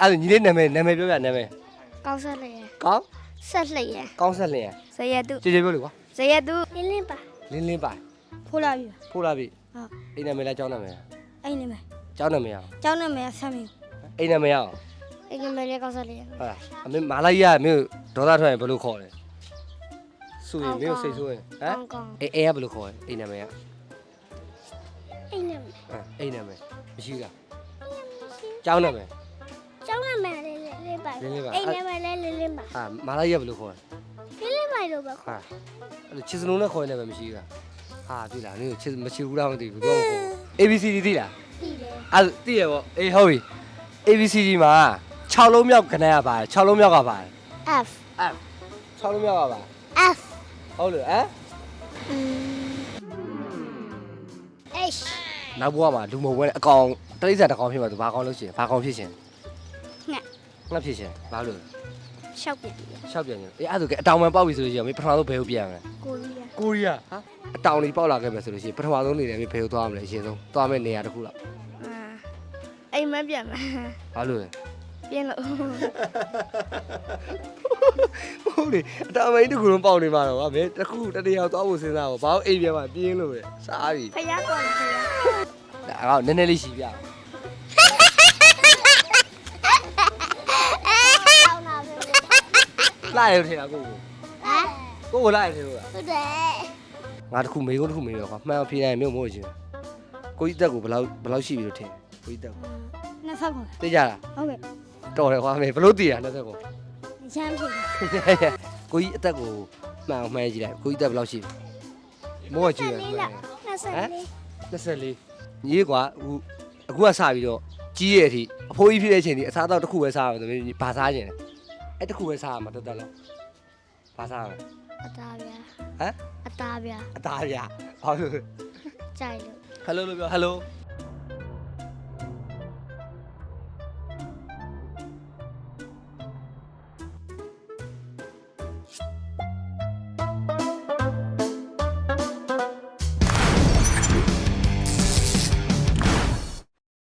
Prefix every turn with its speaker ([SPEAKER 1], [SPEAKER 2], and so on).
[SPEAKER 1] အဲ့ညီလေးနာမည်ပြောပြနာမည်
[SPEAKER 2] ကောင်းဆက်လျက်
[SPEAKER 1] ကောင်း
[SPEAKER 2] ဆက်လျက်
[SPEAKER 1] ကောင်းဆက်လျင်
[SPEAKER 2] ဇယတု
[SPEAKER 1] ကြည်ကြည်ပြောလို့ကွာ
[SPEAKER 2] ဇယတုလင်းလင်းပါ
[SPEAKER 1] လင်းလင်းပါ
[SPEAKER 2] ဖိုးလာပြီ
[SPEAKER 1] ဖိုးလာပြီ
[SPEAKER 2] ဟုတ်
[SPEAKER 1] အိမ်နာမည်လားကျောင်းနာမည်လား
[SPEAKER 2] အဲ့နေမယ်
[SPEAKER 1] ကျောင်းနာမည်အောင်
[SPEAKER 2] ကျောင်းနာမည်ဆမ်းမီ
[SPEAKER 1] အိမ်နာမည်အောင်
[SPEAKER 2] အဲ့နာမည်လေးကောင်းဆက်လျက်
[SPEAKER 1] ဟုတ်လားအမေမာလာကြီးကမင်းဒေါသထွက်ရင်ဘယ်လိုခေါ်လဲဆိုရင်မင်းစိတ်ဆိုးရင်ဟမ်
[SPEAKER 2] ကောင်း
[SPEAKER 1] အေးကဘယ်လိုခေါ်လဲအိမ်နာမည်က
[SPEAKER 2] အဲ့နာမည်
[SPEAKER 1] အိမ်နာမည်မရှိဘူးလားကျောင်းနာမည်
[SPEAKER 2] ကျောင်းနာမည်လေးလေးပါ
[SPEAKER 1] လင်းလင်းပါ
[SPEAKER 2] အဲ့နာမည်လေးလေးလေးပါ
[SPEAKER 1] ဟာမာလာကြီးကဘယ်လိုခေါ်လဲ
[SPEAKER 2] လေးလေးပါလို့ပါ
[SPEAKER 1] ဟာအဲ့လိုချစ်စလုံးနဲ့ခေါ်နေတယ်ပဲမရှိဘူးလားဟာပြီလားနင်ချစ်မချစ်ဘူးလားမသိဘူးဘာမှမခေါ် ABCD သိလား
[SPEAKER 2] ပြီလေ
[SPEAKER 1] အဲ့သိရပေါ့အေးဟုတ်ပြီ ABCD မှာ6လုံးမြောက်ကဏ္ဍရပါတယ်6လုံးမြောက်ကပါတယ်
[SPEAKER 2] F
[SPEAKER 1] F 6လုံးမြောက်ကပါ
[SPEAKER 2] F
[SPEAKER 1] ဟုတ်လို့ဟမ်
[SPEAKER 2] H
[SPEAKER 1] နောက်ဘဝမှာလူမုံပွဲနဲ့အကောင်တရိစ္ဆာန်တစ်ကောင်ဖြစ်မှာသူဘာကောင်လို့ရှိရင်ဘာကောင်ဖြစ်ရှင်
[SPEAKER 2] ငှက်
[SPEAKER 1] ငှက်ဖြစ်ရှင်ဘာလို့
[SPEAKER 2] ရှောက်ပြန်ပြီ
[SPEAKER 1] ရှောက်ပြန်ရင်အေးအဲ့ဒါဆိုအတောင်ပံပေါက်ပြီဆိုလို့ရှိရင်မင်းပထမဆုံးဘယ်ကိုပြန်မလဲ
[SPEAKER 2] ကိုရီးယား
[SPEAKER 1] ကိုရီးယားဟာအတောင်ကြီးပေါက်လာခဲ့မယ်ဆိုလို့ရှိရင်ပထမဆုံးနေတယ်မင်းဘယ်ကိုသွားမလဲအရင်ဆုံးသွားမယ့်နေရာတစ်ခုလောက်
[SPEAKER 2] အိမ်မပြန်မှာ
[SPEAKER 1] ဘာလို့လဲ
[SPEAKER 2] ပြင်းလို့
[SPEAKER 1] ဟုတ်လေအတောင်ပံကြီးတစ်ခုလုံးပေါက်နေမှာတော့ဗာမင်းတစ်ခုတစ်တရားသွားဖို့စဉ်းစားပါဘာလို့အိမ်ပြန်မှာပြင်းလို့လဲစားပြီ
[SPEAKER 2] ဖယားကောင်းဖယား
[SPEAKER 1] ဒါကောနည်းနည်းလေးရှိပြ
[SPEAKER 2] ကောင်းတာပဲ
[SPEAKER 1] လာရထင်တာကို
[SPEAKER 2] ဟမ်
[SPEAKER 1] ကိုလာရထင်လို့လား
[SPEAKER 2] ဟုတ်တယ်
[SPEAKER 1] ငါတစ်ခုမေးခွန်းတစ်ခုမေးရကွာမှန်အောင်ဖြေနိုင်မျိုးမို့ချင်းကိုကြီးတက်ကိုဘယ်လောက်ရှိပြီလို့ထင်ကိုကြီးတက်ကို
[SPEAKER 2] နှစ်ဆက်ပါ
[SPEAKER 1] သိကြလား
[SPEAKER 2] ဟုတ်ကဲ့
[SPEAKER 1] တော်တယ်ကွာမေဘယ်လို့တည်ရ20ကို
[SPEAKER 2] ရမ်းဖြစ်
[SPEAKER 1] ကိုကြီးအသက်ကိုမှန်အောင်မှန်းကြည့်လိုက်ကိုကြီးတက်ဘယ်လောက်ရှိပြီမို့ကြည့်ရမှန် 24ညီကွာအခုကစပြီးတော့ကြီးရဲ့အထိအဖိုးကြီးဖြစ်တဲ့အချိန်ဒီအစားတော့တစ်ခုပဲစားရမယ်ဆိုရင်ဘာစားခြင်းလဲအဲ့တစ်ခုပဲစားရမှာတက်တက်လို့ဘာစားရမလဲ
[SPEAKER 2] အသားဗျာ
[SPEAKER 1] ဟမ်
[SPEAKER 2] အသားဗျာ
[SPEAKER 1] အသားဗျာဘာလို့
[SPEAKER 2] ကြိုက်လို့
[SPEAKER 1] ဟယ်လိုလို့ပြောဟယ်လို